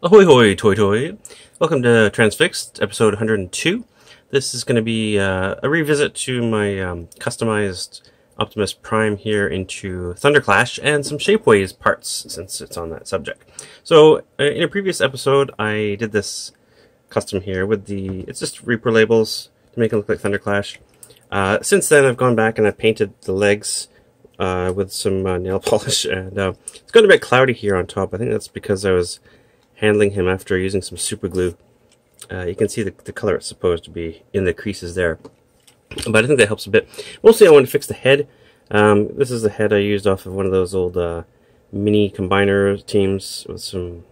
Ahoy hoy toy toy! Welcome to Transfixed, episode 102. This is going to be a revisit to my customized Optimus Prime here into Thunderclash and some Shapeways parts since it's on that subject. So in a previous episode I did this custom here with it's just Reaper labels to make it look like Thunderclash. Since then I've gone back and I've painted the legs with some nail polish, and it's gotten a bit cloudy here on top. I think that's because I was handling him after using some super glue. You can see the color it's supposed to be in the creases there, but I think that helps a bit. Mostly I want to fix the head. This is the head I used off of one of those old mini combiner teams with some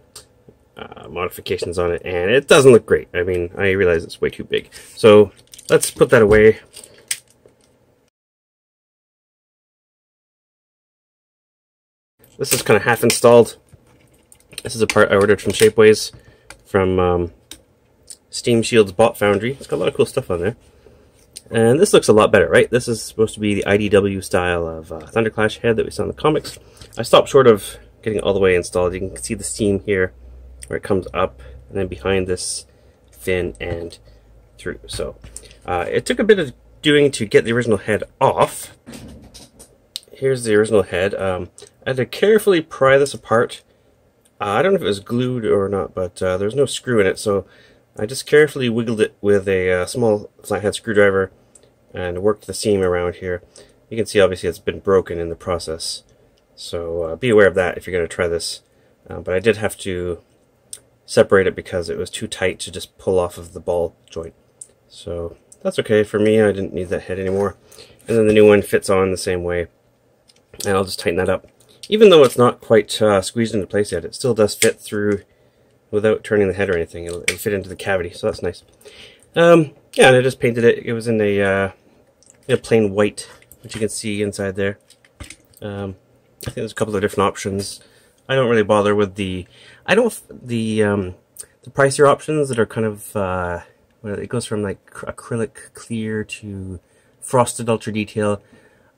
modifications on it, and it doesn't look great. I mean, I realize it's way too big, so let's put that away. This is kind of half installed. This is a part I ordered from Shapeways from Steam Shield's Bot Foundry. It's got a lot of cool stuff on there. And this looks a lot better, right? This is supposed to be the IDW style of Thunderclash head that we saw in the comics. I stopped short of getting it all the way installed. You can see the seam here where it comes up and then behind this fin and through. So it took a bit of doing to get the original head off. Here's the original head. I had to carefully pry this apart. I don't know if it was glued or not, but there's no screw in it, so I just carefully wiggled it with a small flathead screwdriver and worked the seam around here. You can see obviously it's been broken in the process, so be aware of that if you're going to try this. But I did have to separate it because it was too tight to just pull off of the ball joint. So that's okay for me, I didn't need that head anymore. And then the new one fits on the same way, and I'll just tighten that up. Even though it's not quite squeezed into place yet, it still does fit through without turning the head or anything. It'll fit into the cavity, so that's nice. Yeah, and I just painted it. It was in a plain white, which you can see inside there. I think there's a couple of different options. I don't really bother with the pricier options that are kind of it goes from like acrylic clear to frosted ultra detail.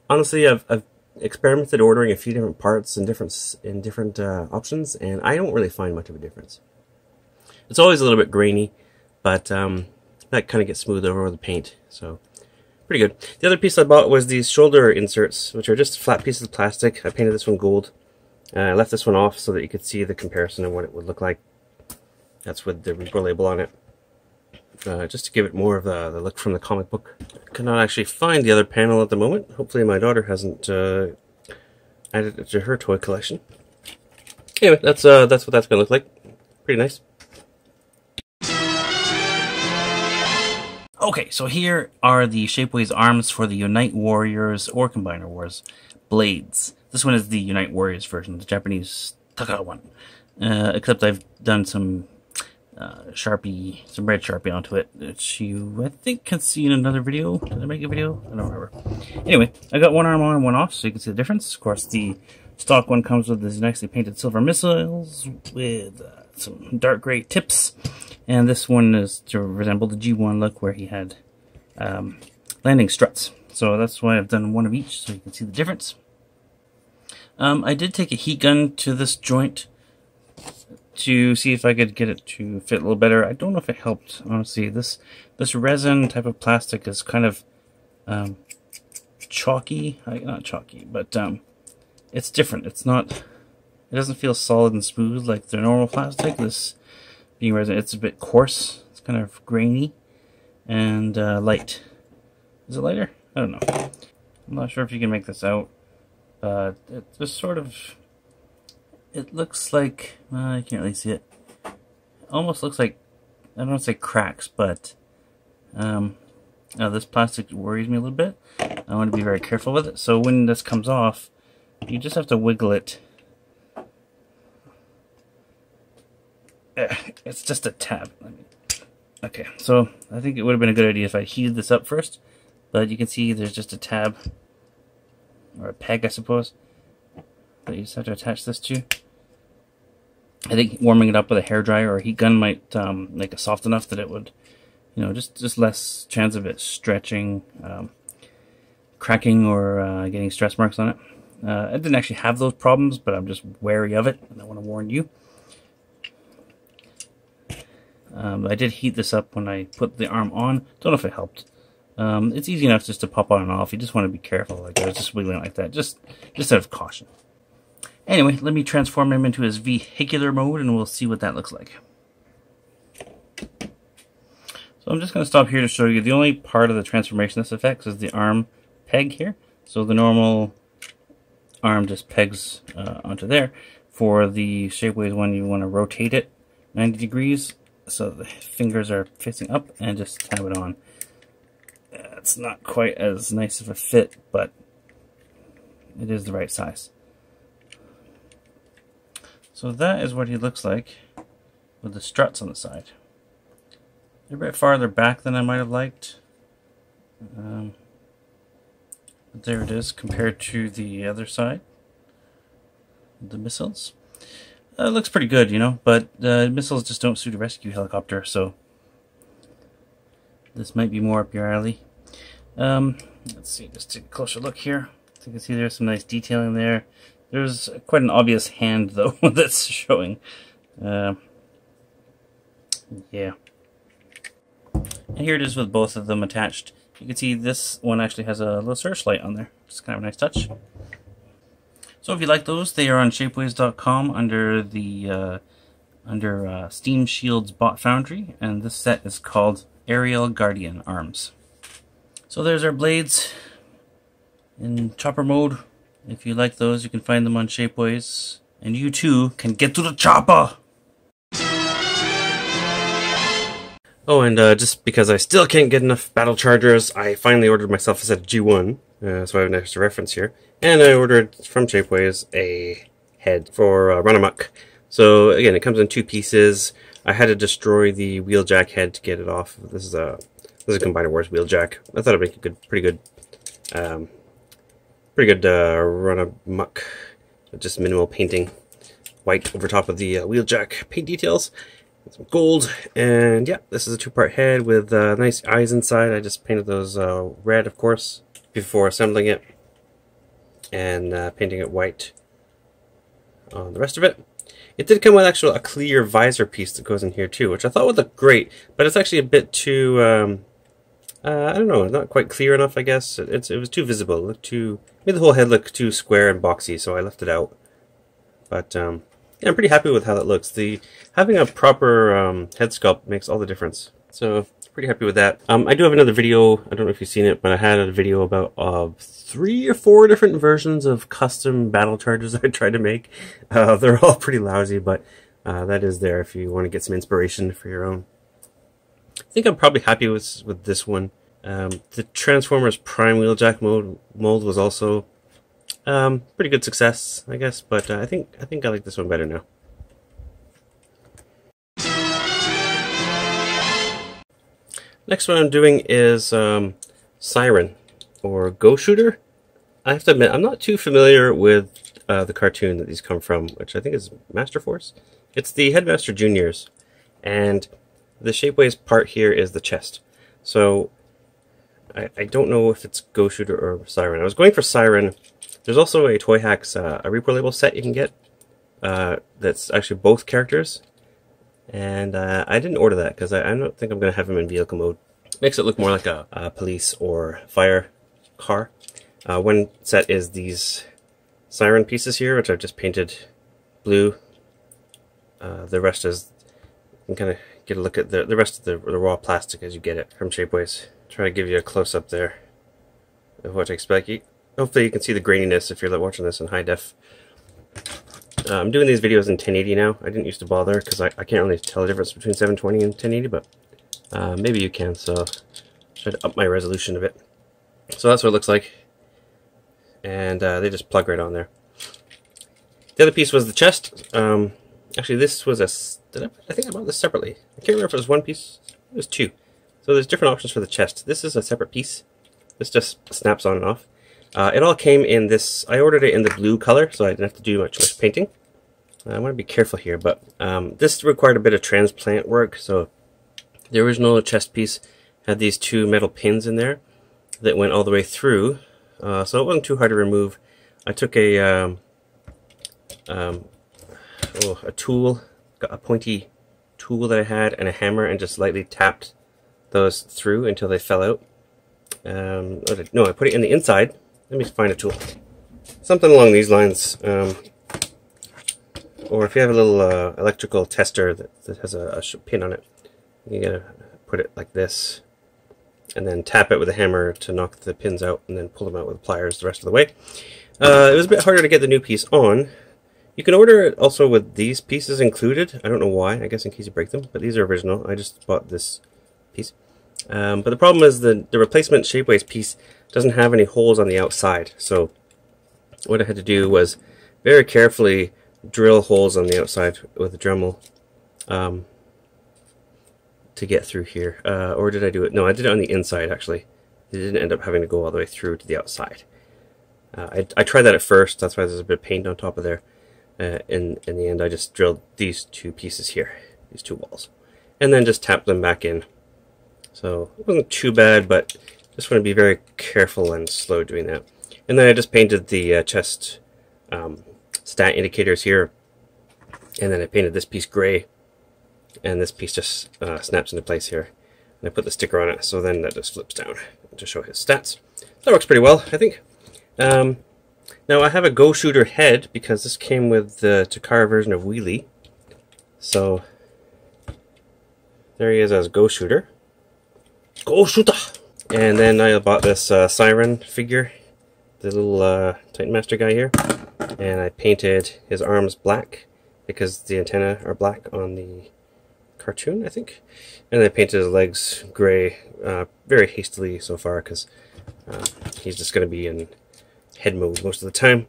Honestly, I've experimented ordering a few different parts in different options, and I don't really find much of a difference. It's always a little bit grainy, but that kind of gets smoothed over with the paint, so pretty good. The other piece I bought was these shoulder inserts, which are just flat pieces of plastic. I painted this one gold. I left this one off so that you could see the comparison of what it would look like. That's with the Reaper label on it. Just to give it more of the look from the comic book. I cannot actually find the other panel at the moment. Hopefully my daughter hasn't added it to her toy collection. Anyway, that's what that's going to look like. Pretty nice. Okay, so here are the Shapeways arms for the Unite Warriors or Combiner Wars blades. This one is the Unite Warriors version, the Japanese Taka one. Except I've done some Sharpie, some red Sharpie onto it, which you, I think, can see in another video. Did I make a video? I don't remember. Anyway, I got one arm on and one off, so you can see the difference. Of course, the stock one comes with these nicely painted silver missiles with some dark gray tips, and this one is to resemble the G1 look where he had landing struts. So that's why I've done one of each, so you can see the difference. I did take a heat gun to this joint to see if I could get it to fit a little better. I don't know if it helped, honestly. This resin type of plastic is kind of chalky. Not chalky, but it's different. It doesn't feel solid and smooth like the normal plastic. This being resin, it's a bit coarse. It's kind of grainy and light. Is it lighter? I don't know. I'm not sure if you can make this out. It just sort of... It looks like, I can't really see it. Almost looks like, I don't want to say cracks, but this plastic worries me a little bit. I want to be very careful with it. So when this comes off, you just have to wiggle it. It's just a tab. Okay, so I think it would have been a good idea if I heated this up first, but you can see there's just a tab, or a peg, I suppose, that you just have to attach this to. I think warming it up with a hairdryer or a heat gun might make it soft enough that it would, just less chance of it stretching, cracking, or getting stretch marks on it. I didn't actually have those problems, but I'm just wary of it, and I want to warn you. I did heat this up when I put the arm on. Don't know if it helped. It's easy enough just to pop on and off. You just want to be careful. Like I was just wiggling like that, just out of caution. Anyway, let me transform him into his vehicular mode, and we'll see what that looks like. So I'm just going to stop here to show you the only part of the transformation this affects is the arm peg here. So the normal arm just pegs onto there. For the Shapeways one, you want to rotate it 90 degrees so the fingers are facing up and just tab it on. It's not quite as nice of a fit, but it is the right size. So that is what he looks like with the struts on the side. They're a bit farther back than I might have liked. But there it is compared to the other side. The missiles. It looks pretty good, you know, but missiles just don't suit a rescue helicopter, so this might be more up your alley. Let's see, just take a closer look here. So you can see there's some nice detailing there. There's quite an obvious hand, though, that's showing. Yeah. And here it is with both of them attached. You can see this one actually has a little searchlight on there. It's kind of a nice touch. So if you like those, they are on shapeways.com under the Steam Shield's Bot Foundry, and this set is called Aerial Guardian Arms. So there's our blades in chopper mode. If you like those, you can find them on Shapeways, and you too can get to the chopper! Oh, and just because I still can't get enough battle chargers, I finally ordered myself a set of G1, so I have an extra reference here. And I ordered from Shapeways a head for Run Amok. So again, it comes in 2 pieces. I had to destroy the wheeljack head to get it off. This is a Combiner Wars wheeljack. I thought it'd make a pretty good Run Amok. Just minimal painting, white over top of the wheeljack paint details. Some gold, and yeah, this is a 2-part head with nice eyes inside. I just painted those red, of course, before assembling it, and painting it white on the rest of it. It did come with a clear visor piece that goes in here too, which I thought would look great, but it's actually a bit too, I don't know, not quite clear enough, I guess. It was too visible. It looked made the whole head look too square and boxy, so I left it out. But yeah, I'm pretty happy with how that looks. Having a proper head sculpt makes all the difference. So pretty happy with that. I do have another video. I don't know if you've seen it, but I had a video about 3 or 4 different versions of custom battle chargers I tried to make. They're all pretty lousy, but that is there if you want to get some inspiration for your own. I think I'm probably happy with this one. The Transformers Prime Wheeljack mold was also pretty good success, I guess, but I think I like this one better now. Next one I'm doing is Siren, or Go Shooter. I have to admit, I'm not too familiar with the cartoon that these come from, which I think is Master Force. It's the Headmaster Juniors, and the Shapeways part here is the chest. So I don't know if it's Go Shooter or Siren. I was going for Siren. There's also a Toy Hacks a Repro Label set you can get that's actually both characters. And I didn't order that because I don't think I'm going to have him in vehicle mode. Makes it look more like a police or fire car. One set is these Siren pieces here, which I've just painted blue. The rest is, you can kind of get a look at the rest of the raw plastic as you get it from Shapeways. Try to give you a close-up there of what to expect. Hopefully you can see the graininess if you're watching this in high def. I'm doing these videos in 1080 now. I didn't used to bother because I can't really tell the difference between 720 and 1080, but maybe you can, so try to up my resolution a bit. So that's what it looks like, and they just plug right on there. The other piece was the chest. Actually, this was I think I bought this separately. I can't remember if it was one piece. It was 2. So there's different options for the chest. This is a separate piece. This just snaps on and off. It all came in this. I ordered it in the blue color, so I didn't have to do much painting. I want to be careful here, but this required a bit of transplant work. So the original chest piece had these 2 metal pins in there that went all the way through, so it wasn't too hard to remove. I took a tool, got a pointy tool that I had and a hammer and just lightly tapped those through until they fell out. No, I put it in the inside. Let me find a tool. Something along these lines. Or if you have a little electrical tester that has a pin on it, you gotta put it like this, and then tap it with a hammer to knock the pins out, and then pull them out with pliers the rest of the way. It was a bit harder to get the new piece on. You can order it also with these pieces included. I don't know why, I guess in case you break them, but these are original. I just bought this piece. But the problem is the replacement Shapeways piece doesn't have any holes on the outside, so what I had to do was very carefully drill holes on the outside with a Dremel to get through here. Or did I do it? No, I did it on the inside actually. It didn't end up having to go all the way through to the outside. I tried that at first, that's why there's a bit of paint on top of there. In the end I just drilled these two pieces here, these two walls, and then just tapped them back in. So it wasn't too bad, but just want to be very careful and slow doing that. And then I just painted the chest stat indicators here, and then I painted this piece gray, and this piece just snaps into place here. And I put the sticker on it, so then that just flips down to show his stats. That works pretty well, I think. Now I have a Go Shooter head because this came with the Takara version of Wheelie. So there he is as Go Shooter. Go Shooter! And then I bought this Siren figure, the little Titan Master guy here, and I painted his arms black because the antennae are black on the cartoon, I think. And I painted his legs gray very hastily so far because he's just going to be in head mode most of the time,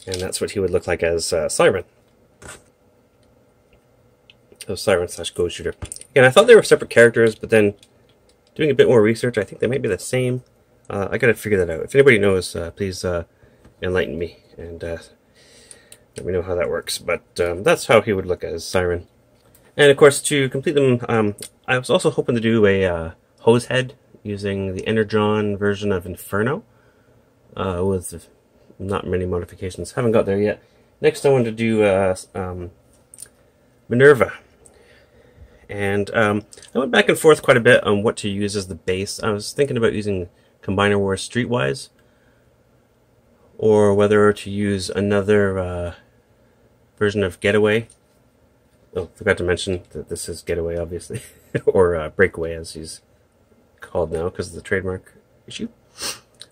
and that's what he would look like as Siren. So Siren / Go Shooter. And I thought they were separate characters, but then doing a bit more research, I think they might be the same. I gotta figure that out. If anybody knows, please enlighten me and let me know how that works. But that's how he would look as Siren. And of course, to complete them, I was also hoping to do a hose head using the Energon version of Inferno with not many modifications. Haven't got there yet. Next, I wanted to do Minerva. And I went back and forth quite a bit on what to use as the base. I was thinking about using Combiner Wars Streetwise, or whether to use another version of Getaway. Oh, forgot to mention that this is Getaway, obviously, or Breakaway as he's called now because of the trademark issue.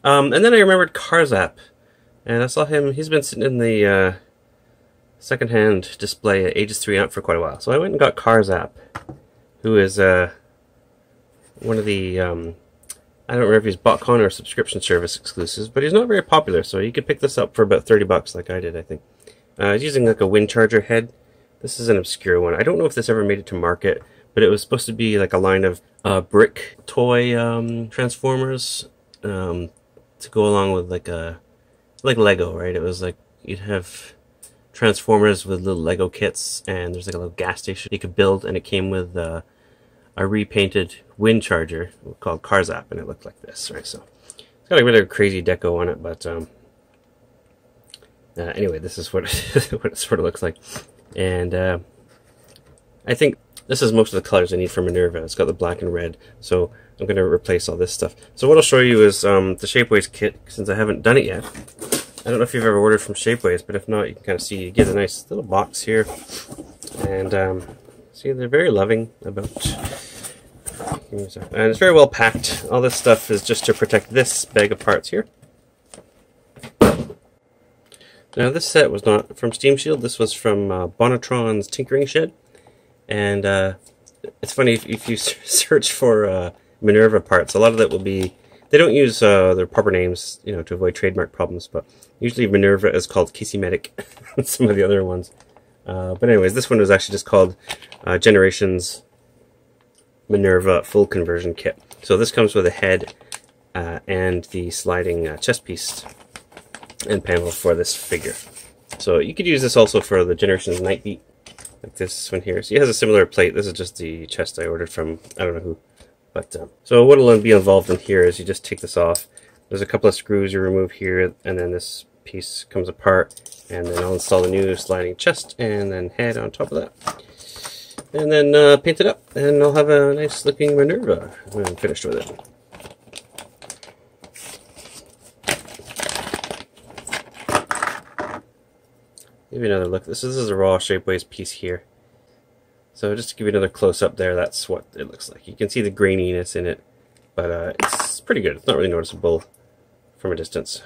And then I remembered Karzap, and I saw him. He's been sitting in the secondhand display at Aegis 3 Amp for quite a while. So I went and got Karzap, who is one of the, I don't remember if he's BotCon or subscription service exclusives, but he's not very popular, so you could pick this up for about 30 bucks like I did, I think. He's using like a wind charger head. This is an obscure one. I don't know if this ever made it to market, but it was supposed to be like a line of brick toy transformers to go along with like Lego, right? It was like you'd have transformers with little Lego kits, and there's like a little gas station you could build, and it came with a repainted wind charger called Karzap, and it looked like this, right? So it's got a bit of crazy deco on it, but anyway, this is what what it sort of looks like. And I think this is most of the colors I need for Minerva. It's got the black and red, so I'm going to replace all this stuff. So what I'll show you is the Shapeways kit, since I haven't done it yet. I don't know if you've ever ordered from Shapeways, but if not, you can kind of see, you get a nice little box here. And see, they're very loving about... And it's very well packed. All this stuff is just to protect this bag of parts here. Now this set was not from Steam Shield, this was from Bonatron's Tinkering Shed. And it's funny, if you search for Minerva parts, a lot of that will be... They don't use their proper names, you know, to avoid trademark problems, but usually Minerva is called Casey Medic, and some of the other ones. But anyways, this one was actually just called Generations Minerva Full Conversion Kit. So this comes with a head and the sliding chest piece and panel for this figure. So you could use this also for the Generations Nightbeat, like this one here. So it has a similar plate. This is just the chest I ordered from, I don't know who. But so what will be involved in here is you just take this off. There's a couple of screws you remove here, and then this piece comes apart, and then I'll install a new sliding chest and then head on top of that. and then paint it up, and I'll have a nice looking Minerva when I'm finished with it. Give you another look. This is a raw Shapeways piece here. So just to give you another close-up there, that's what it looks like. You can see the graininess in it, but it's pretty good. It's not really noticeable from a distance.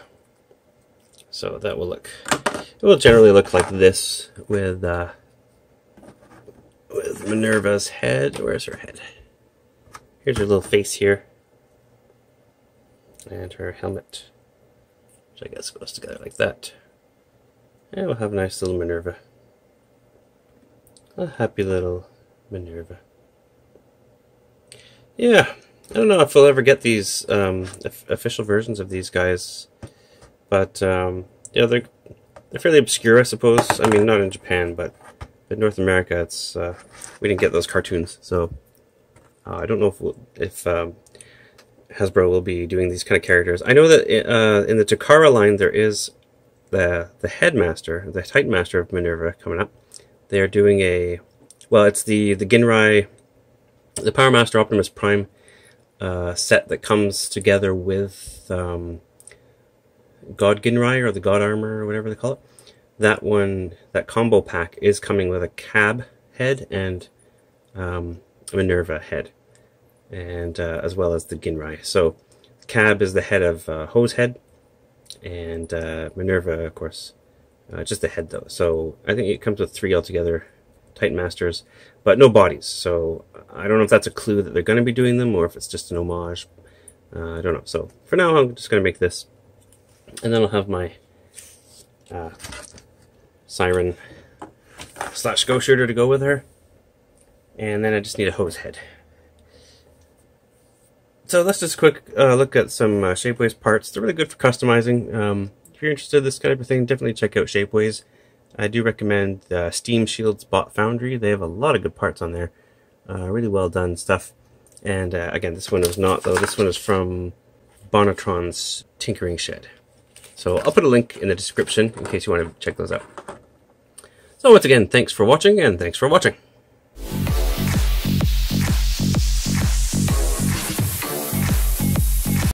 So that will look, it will generally look like this with Minerva's head. Where's her head? Here's her little face here. And her helmet, which I guess goes together like that. And we'll have a nice little Minerva. A happy little Minerva. Yeah, I don't know if we'll ever get these official versions of these guys, but yeah, they're fairly obscure, I suppose. I mean, not in Japan, but in North America, it's we didn't get those cartoons, so I don't know if Hasbro will be doing these kind of characters. I know that in the Takara line there is the Headmaster, the Titan Master of Minerva coming up. They're doing a, well, it's the Ginrai, the Power Master Optimus Prime set that comes together with God Ginrai, or the God Armor, or whatever they call it. That one, that combo pack is coming with a Cab head and a Minerva head, and as well as the Ginrai. So Cab is the head of Ho's head, and Minerva, of course, just the head though. So I think it comes with 3 altogether, Titan Masters, but no bodies. So I don't know if that's a clue that they're going to be doing them, or if it's just an homage. I don't know. So for now, I'm just going to make this, and then I'll have my Siren / Ghost Shooter to go with her, and then I just need a Hose head. So let's just quick look at some Shapeways parts. They're really good for customizing. If you're interested in this kind of thing, definitely check out Shapeways. I do recommend Steam Shield's Bot Foundry. They have a lot of good parts on there. Really well done stuff. And again, this one is not, though. This one is from Bonatron's Tinkering Shed. So I'll put a link in the description in case you want to check those out. So once again, thanks for watching, and thanks for watching.